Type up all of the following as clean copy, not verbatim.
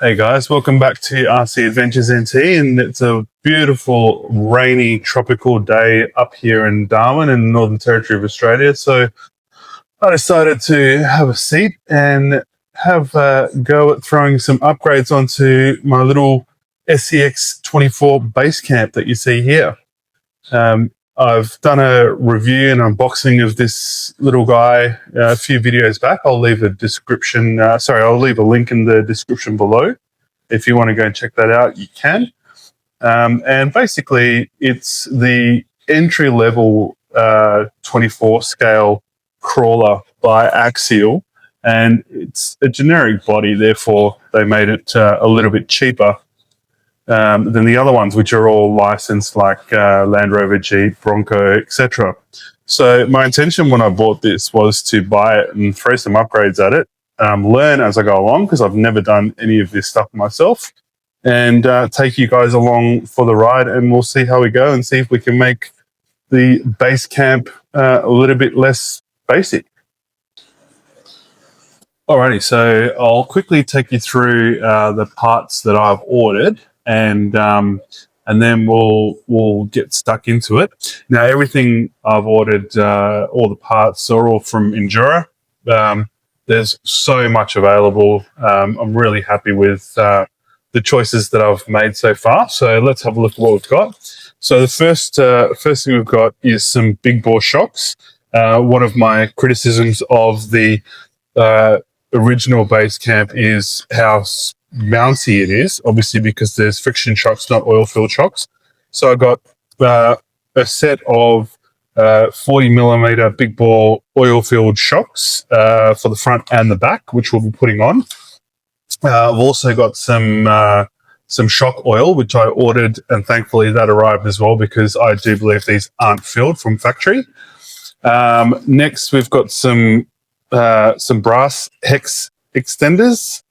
Hey guys, welcome back to RC Adventures NT, and it's a beautiful, rainy, tropical day up here in Darwin in the Northern Territory of Australia. So I decided to have a seat and have a go at throwing some upgrades onto my little SCX24 Base Camp that you see here. I've done a review and unboxing of this little guy a few videos back. I'll leave a description. I'll leave a link in the description below. If you want to go and check that out, you can. And basically, it's the entry level 24 scale crawler by Axial, and it's a generic body. Therefore, they made it a little bit cheaper than the other ones, which are all licensed, like Land Rover, Jeep, Bronco, etc. So my intention when I bought this was to buy it and throw some upgrades at it, learn as I go along, because I've never done any of this stuff myself, and take you guys along for the ride, and we'll see how we go and see if we can make the base camp a little bit less basic. Alrighty, so I'll quickly take you through the parts that I've ordered, and then we'll get stuck into it. Now, everything I've ordered, all the parts are all from Endura. There's so much available. I'm really happy with the choices that I've made so far. So let's have a look at what we've got. So the first thing we've got is some big bore shocks. One of my criticisms of the original base camp is how bouncy it is, obviously because there's friction shocks, not oil filled shocks. So I got a set of 40 millimeter big bore oil filled shocks for the front and the back, which we'll be putting on. I've also got some shock oil, which I ordered, and thankfully that arrived as well, because I do believe these aren't filled from factory. Next, we've got some brass hex extenders.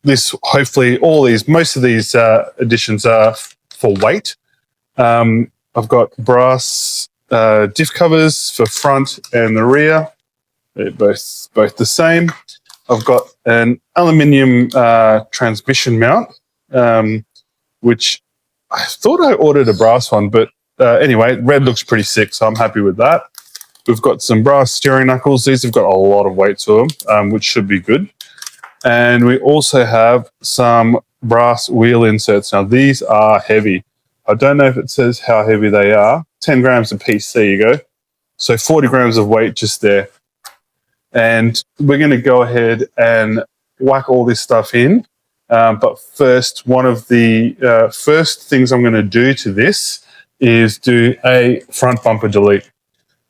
Most of these additions are for weight. I've got brass diff covers for front and the rear. They're both the same. I've got an aluminium transmission mount, which I thought I ordered a brass one, but anyway, red looks pretty sick, so I'm happy with that. We've got some brass steering knuckles. These have got a lot of weight to them, which should be good. And we also have some brass wheel inserts. Now, these are heavy. I don't know if it says how heavy they are. 10 grams a piece, there you go. So 40 grams of weight just there. And we're going to go ahead and whack all this stuff in. But first, one of the first things I'm going to do to this is do a front bumper delete.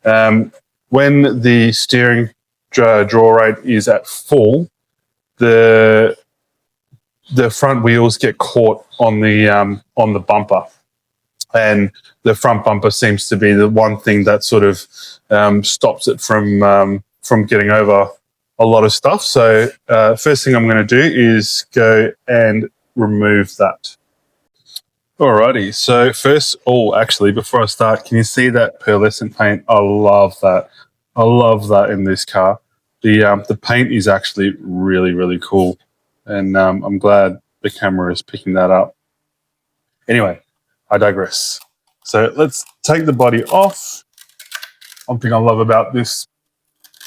When the steering draw rate is at full, the front wheels get caught on the bumper, and the front bumper seems to be the one thing that sort of stops it from getting over a lot of stuff. So first thing I'm going to do is go and remove that. Alrighty, so actually, before I start, can you see that pearlescent paint? I love that. I love that in this car. The paint is actually really, really cool, and I'm glad the camera is picking that up. Anyway, I digress. So let's take the body off. One thing I love about this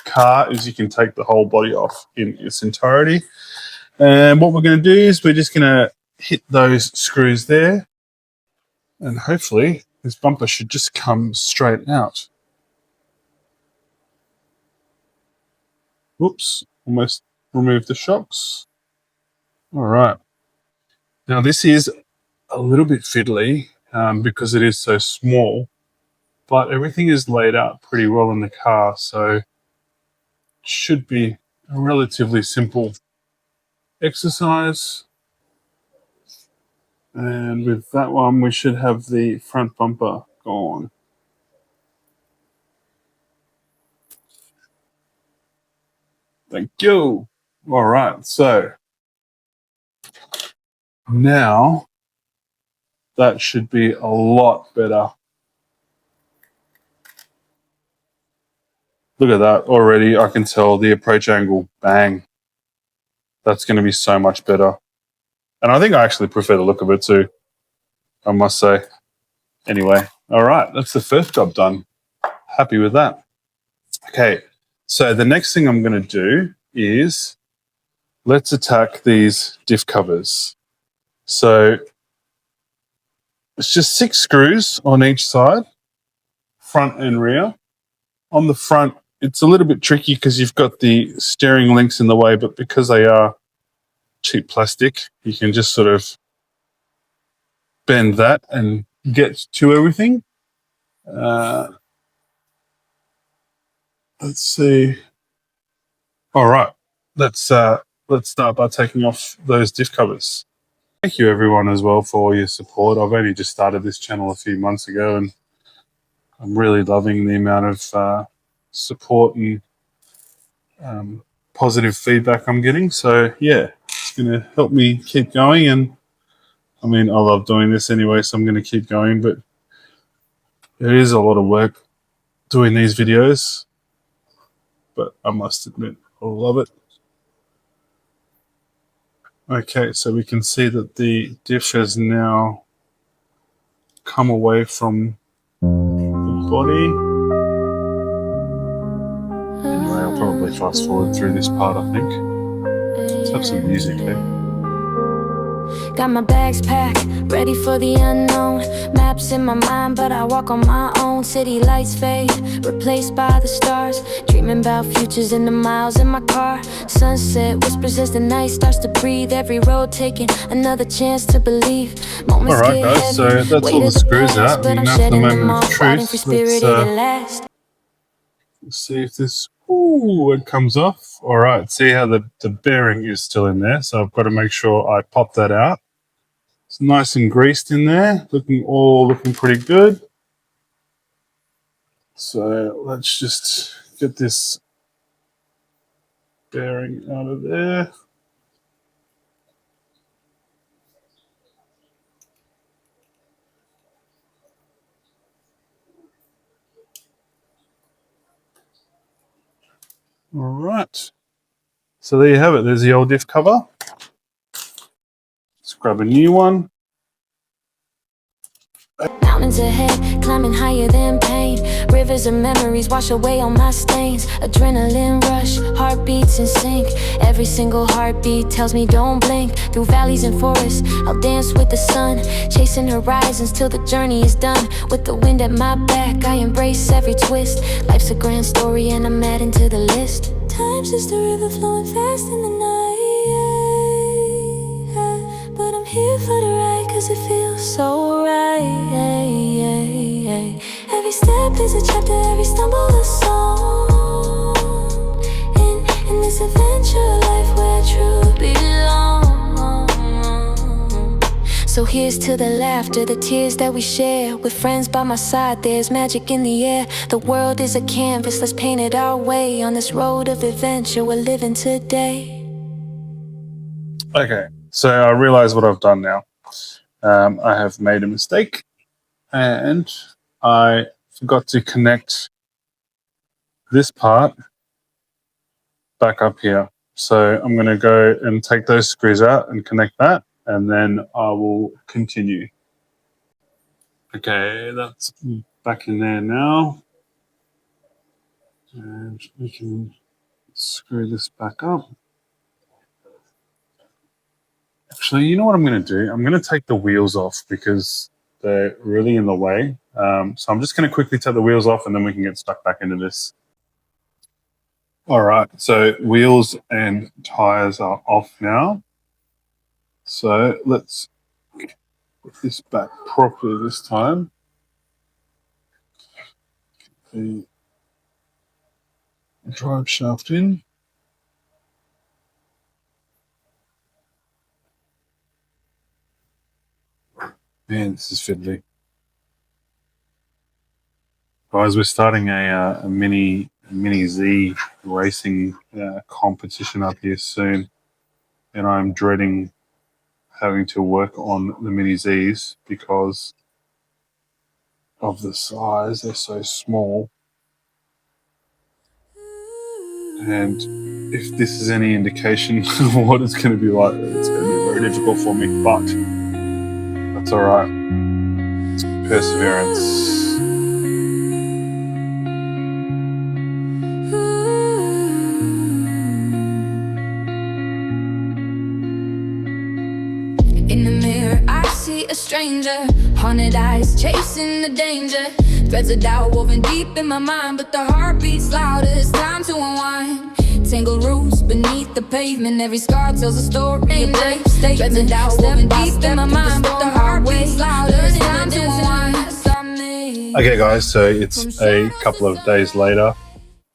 car is you can take the whole body off in its entirety. And what we're going to do is we're just going to hit those screws there, and hopefully this bumper should just come straight out. Whoops, almost removed the shocks. All right. Now this is a little bit fiddly because it is so small, but everything is laid out pretty well in the car, so it should be a relatively simple exercise. And with that one, we should have the front bumper gone. Thank you. All right, so now that should be a lot better. Look at that already. I can tell the approach angle, bang. That's going to be so much better. And I think I actually prefer the look of it too, I must say. Anyway, all right, that's the first job done. Happy with that. Okay, so the next thing I'm going to do is let's attack these diff covers. So it's just 6 screws on each side, front and rear. On the front, it's a little bit tricky because you've got the steering links in the way, but because they are cheap plastic, you can just sort of bend that and get to everything. Let's see. All right, let's start by taking off those diff covers. Thank you everyone as well for all your support. I've only just started this channel a few months ago, and I'm really loving the amount of support and positive feedback I'm getting. So yeah, it's going to help me keep going. And I mean, I love doing this anyway, so I'm going to keep going. But it is a lot of work doing these videos, but I must admit, I love it. Okay, so we can see that the diff has now come away from the body. Anyway, I'll probably fast forward through this part, I think. Let's have some music there. Got my bags packed, ready for the unknown. Maps in my mind, but I walk on my own. City lights fade, replaced by the stars. Dreaming about futures in the miles in my car. Sunset whispers as the night starts to breathe. Every road taking another chance to believe. Moments Alright guys, so that's all the screws out. And now for the moment of truth, let's see if this, it comes off. Alright, see how the bearing is still in there. So I've got to make sure I pop that out. It's nice and greased in there, looking pretty good. So let's just get this bearing out of there. All right. So there you have it. There's the old diff cover. Let's grab a new one. Mountains ahead, climbing higher than pain. Rivers of memories wash away all my stains. Adrenaline rush, heartbeats in sync. Every single heartbeat tells me don't blink. Through valleys and forests, I'll dance with the sun. Chasing horizons till the journey is done. With the wind at my back, I embrace every twist. Life's a grand story and I'm adding to the list. Time's just a river flowing fast in the night. But I'm here for the ride cause it feels so right. Every step is a chapter, every stumble a song. In this adventure life where I truly belong. So here's to the laughter, the tears that we share. With friends by my side, there's magic in the air. The world is a canvas, let's paint it our way. On this road of adventure we're living today. Okay, so I realize what I've done now. I have made a mistake and I forgot to connect this part back up here. So I'm going to go and take those screws out and connect that, and then I will continue. Okay, that's back in there now. And we can screw this back up. Actually, you know what I'm going to do? I'm going to take the wheels off because they're really in the way. So I'm just going to quickly take the wheels off and then we can get stuck back into this. All right, so wheels and tires are off now. So let's put this back properly this time. The drive shaft in. Man, this is fiddly. Guys, we're starting a mini Z racing competition up here soon, and I'm dreading having to work on the mini Zs because of the size. They're so small, and if this is any indication of what it's going to be like, it's going to be very difficult for me, but that's all right. It's perseverance. In the mirror, I see a stranger, haunted eyes chasing the danger. Threads of doubt woven deep in my mind, but the heart beats louder. It's time to unwind. Tangled roots beneath the pavement, every scar tells a story. A brave statement. Threads of doubt woven deep in my mind, but the heart beats louder. It's time to unwind. Okay, guys, so it's a couple of days later.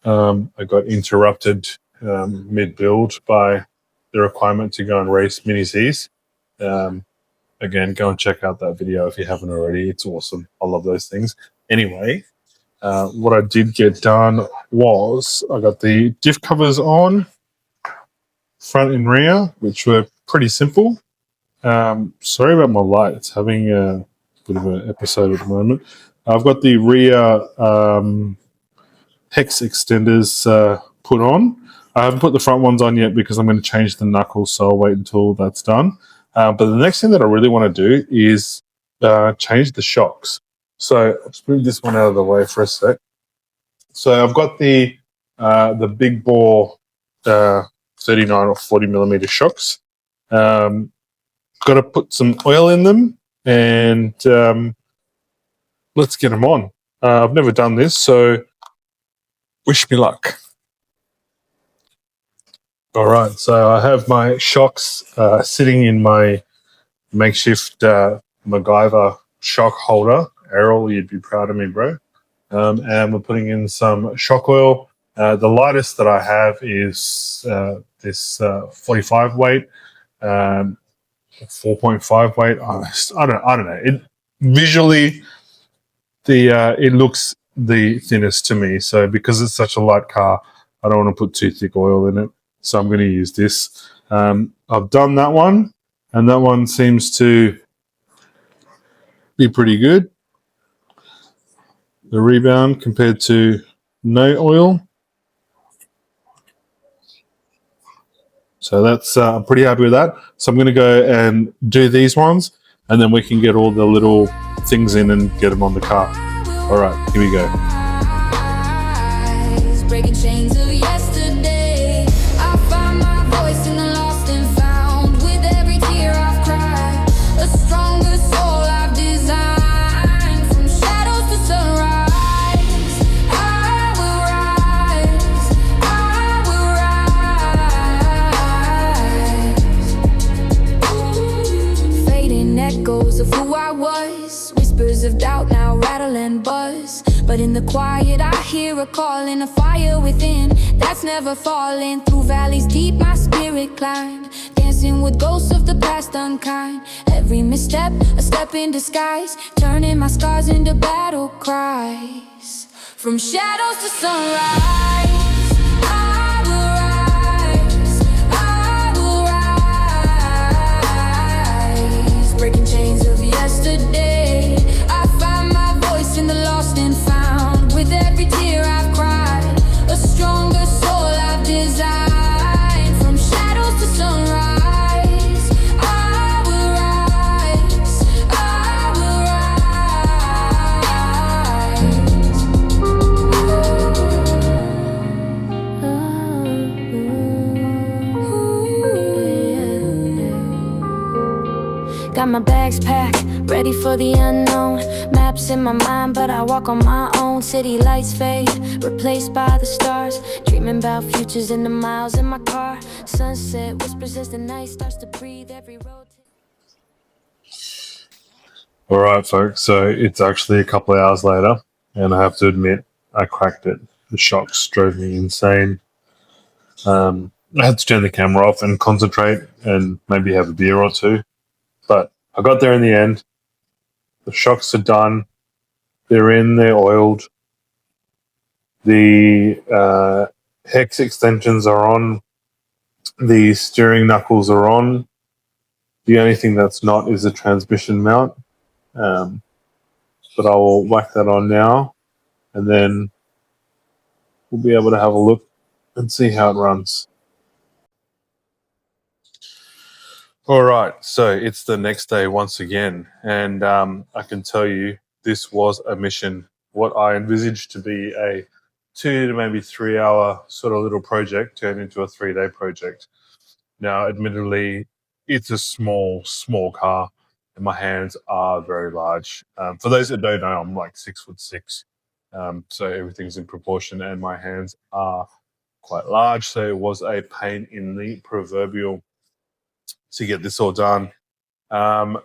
I got interrupted mid-build by the requirement to go and race Mini Zs. Again, go and check out that video if you haven't already. It's awesome. I love those things. Anyway, what I did get done was I got the diff covers on, front and rear, which were pretty simple. Sorry about my light. It's having a bit of an episode at the moment. I've got the rear hex extenders put on. I haven't put the front ones on yet because I'm going to change the knuckles, so I'll wait until that's done. But the next thing that I really want to do is change the shocks. So let's move this one out of the way for a sec. So I've got the big bore 39 or 40 millimeter shocks. Got to put some oil in them, and let's get them on. I've never done this, so wish me luck. All right, so I have my shocks sitting in my makeshift MacGyver shock holder. Errol, you'd be proud of me, bro. And we're putting in some shock oil. The lightest that I have is this 45 weight, 4.5 weight. I don't know. It visually, it looks the thinnest to me. So because it's such a light car, I don't want to put too thick oil in it. So I'm going to use this. I've done that one, and that one seems to be pretty good. The rebound compared to no oil. So that's I'm pretty happy with that. So I'm going to go and do these ones, and then we can get all the little things in and get them on the car. All right, here we go. Breaking chains of yesterday, I find my voice in the lost and found. With every tear I've cried, a stronger soul I've designed. From shadows to sunrise, I will rise, I will rise. Fading echoes of who I was, whispers of doubt now rattle and buzz. But in the quiet I hear a calling, a fire within that's never falling. Through valleys deep my spirit climbed, dancing with ghosts of the past unkind. Every misstep, a step in disguise, turning my scars into battle cries. From shadows to sunrise, I will rise, I will rise. Breaking chains of yesterday, I find my voice in the lost and found. With every tear I've cried, a stronger soul I've designed. From shadows to sunrise, I will rise, I will rise. Got my bags packed, ready for the unknown. Maps in my mind, but I walk on my own. City lights fade, replaced by the stars. Dreaming about futures in the miles in my car. Sunset whispers as the night starts to breathe. Every road. All right, folks. So it's actually a couple of hours later, and I have to admit, I cracked it. The shocks drove me insane. I had to turn the camera off and concentrate and maybe have a beer or two. But I got there in the end. The shocks are done. They're in, they're oiled. The hex extensions are on. The steering knuckles are on. The only thing that's not is the transmission mount. But I will whack that on now, and then we'll be able to have a look and see how it runs. All right, so it's the next day once again, and I can tell you this was a mission. What I envisaged to be a 2 to maybe 3 hour sort of little project turned into a 3-day project. Now, admittedly, it's a small car, and my hands are very large. For those that don't know, I'm like 6'6", so everything's in proportion, and my hands are quite large. So it was a pain in the proverbial to get this all done.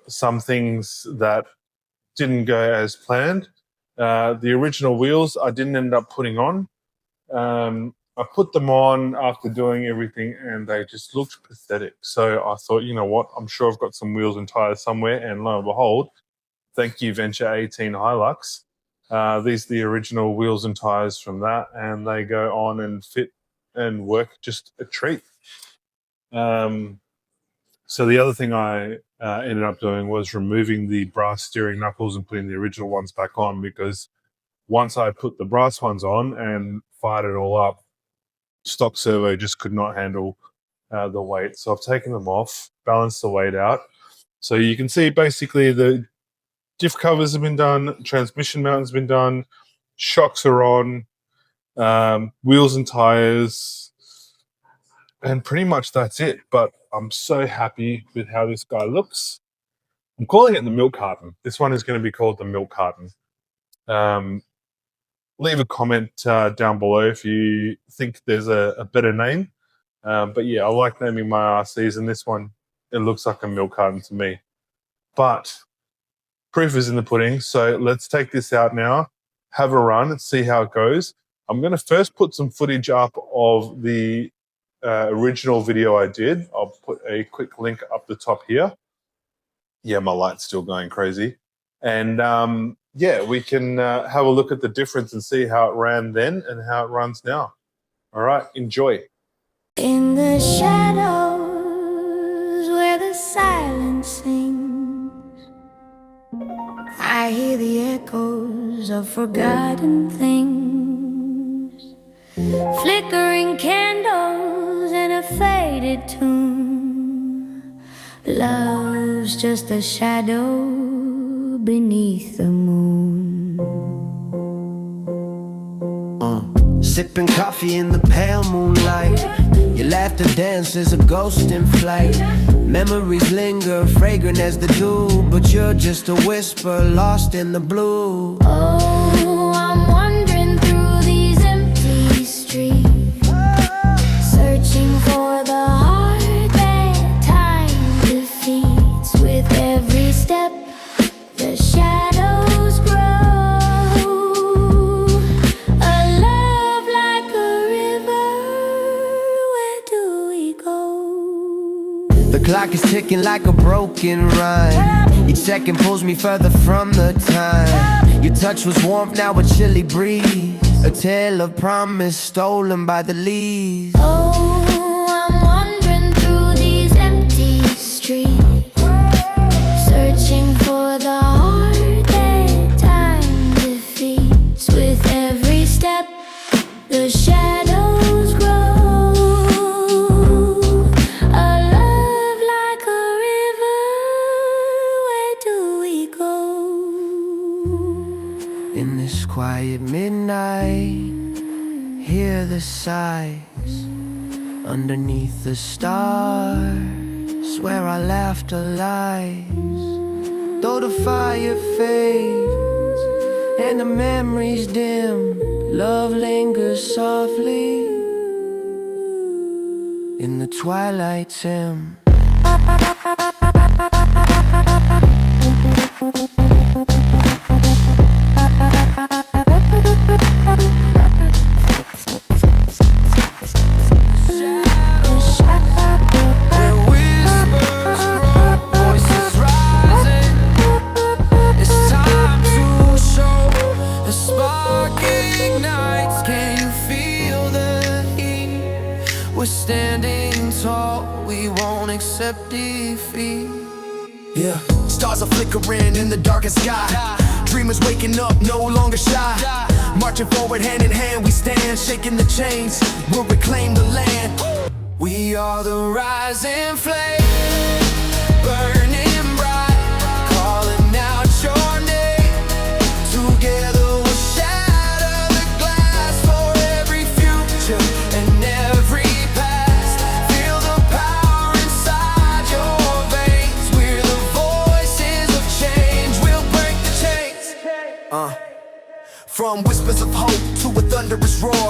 Some things that didn't go as planned. The original wheels I didn't end up putting on. I put them on after doing everything and they just looked pathetic. So I thought, you know what, I'm sure I've got some wheels and tires somewhere. And lo and behold, thank you, Venture 18 Hilux. These are the original wheels and tires from that, and they go on and fit and work just a treat. So the other thing I ended up doing was removing the brass steering knuckles and putting the original ones back on, because once I put the brass ones on and fired it all up, stock servo just could not handle the weight. So I've taken them off, balanced the weight out. So you can see basically the diff covers have been done, transmission mount's been done, shocks are on, wheels and tires, and pretty much that's it. But I'm so happy with how this guy looks. I'm calling it the milk carton. This one is going to be called the milk carton. Leave a comment down below if you think there's a better name. But yeah, I like naming my RCs, and this one, it looks like a milk carton to me. But proof is in the pudding, so let's take this out now, have a run, and see how it goes. I'm going to first put some footage up of the original video I did. I'll put a quick link up the top here. Yeah, my light's still going crazy. And yeah, we can have a look at the difference and see how it ran then and how it runs now. All right, enjoy. In the shadows where the silence sings, I hear the echoes of forgotten things, flickering candles in a faded tune. Love's just a shadow beneath the moon. Sipping coffee in the pale moonlight. Your laughter dances a ghost in flight. Memories linger, fragrant as the dew, but you're just a whisper lost in the blue. Oh, I'm wandering through these empty streets, searching for the heart that time defeats. With every step, the shadows grow. A love like a river, where do we go? The clock is ticking like a broken rhyme. Each second pulls me further from the time. Your touch was warmth, now a chilly breeze. A tale of promise stolen by the leaves. Oh, I'm wandering through these empty streets, searching for the heart that time defeats. With every step, the shadows grow. A love like a river, where do we go? In this quiet midnight, hear the sighs underneath the stars, where our laughter lies. Though the fire fades and the memories dim, love lingers softly in the twilight's hymn. We're standing tall, we won't accept defeat. Yeah, stars are flickering in the darkest sky. Dreamers waking up, no longer shy. Marching forward hand in hand, we stand, shaking the chains, we'll reclaim the land. We are the rising flame. burning bright, calling out your name. Together we'll shatter the glass for every future and every past. Feel the power inside your veins. We're the voices of change. We'll break the chains. From whispers of hope to a thunderous roar,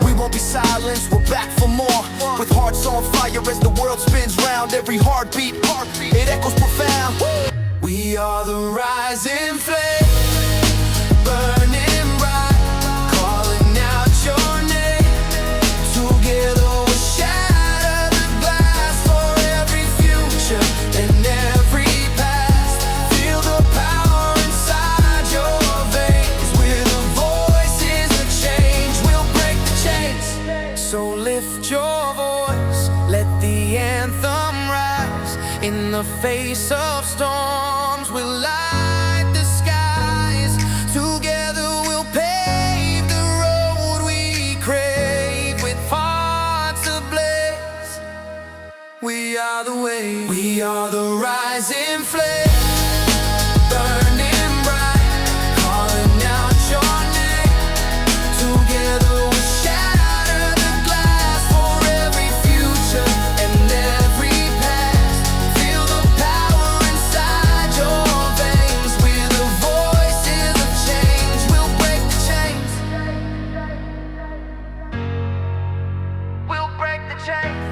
we won't be silenced, we're back for more. With hearts on fire as the world spins round, every heartbeat, it echoes profound. We are the rising flame, burning bright, calling out your name. Together we'll shatter the glass for every future and every past. Feel the power inside your veins. We're the voices of change. We'll break the chains. So lift your voice, let the anthem rise. In the face of storms, we'll light the skies. Together we'll pave the road we crave. With hearts ablaze, we are the way. We are the rising flame, burning bright, calling out your name. Together we'll shatter the glass for every future and every past. Feel the power inside your veins. We're the voices of change. We'll break the chains. We'll break the chains.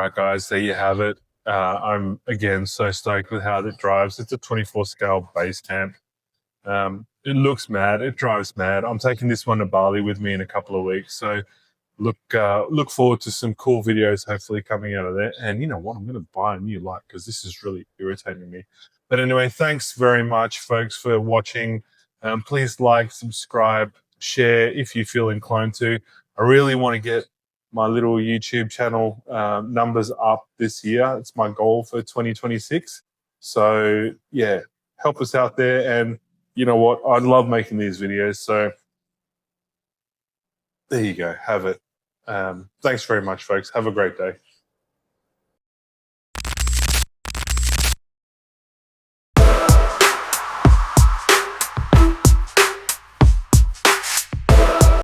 right, guys, there you have it. I'm again so stoked with how it drives. It's a 24 scale base camp. It looks mad. It drives mad. I'm taking this one to Bali with me in a couple of weeks. So look forward to some cool videos hopefully coming out of there. And you know what? I'm going to buy a new light because this is really irritating me. But anyway, thanks very much, folks, for watching. Please like, subscribe, share if you feel inclined to. I really want to get my little YouTube channel numbers up this year. It's my goal for 2026. So yeah, help us out there. And you know what? I love making these videos. So there you go. Have it. Thanks very much, folks. Have a great day.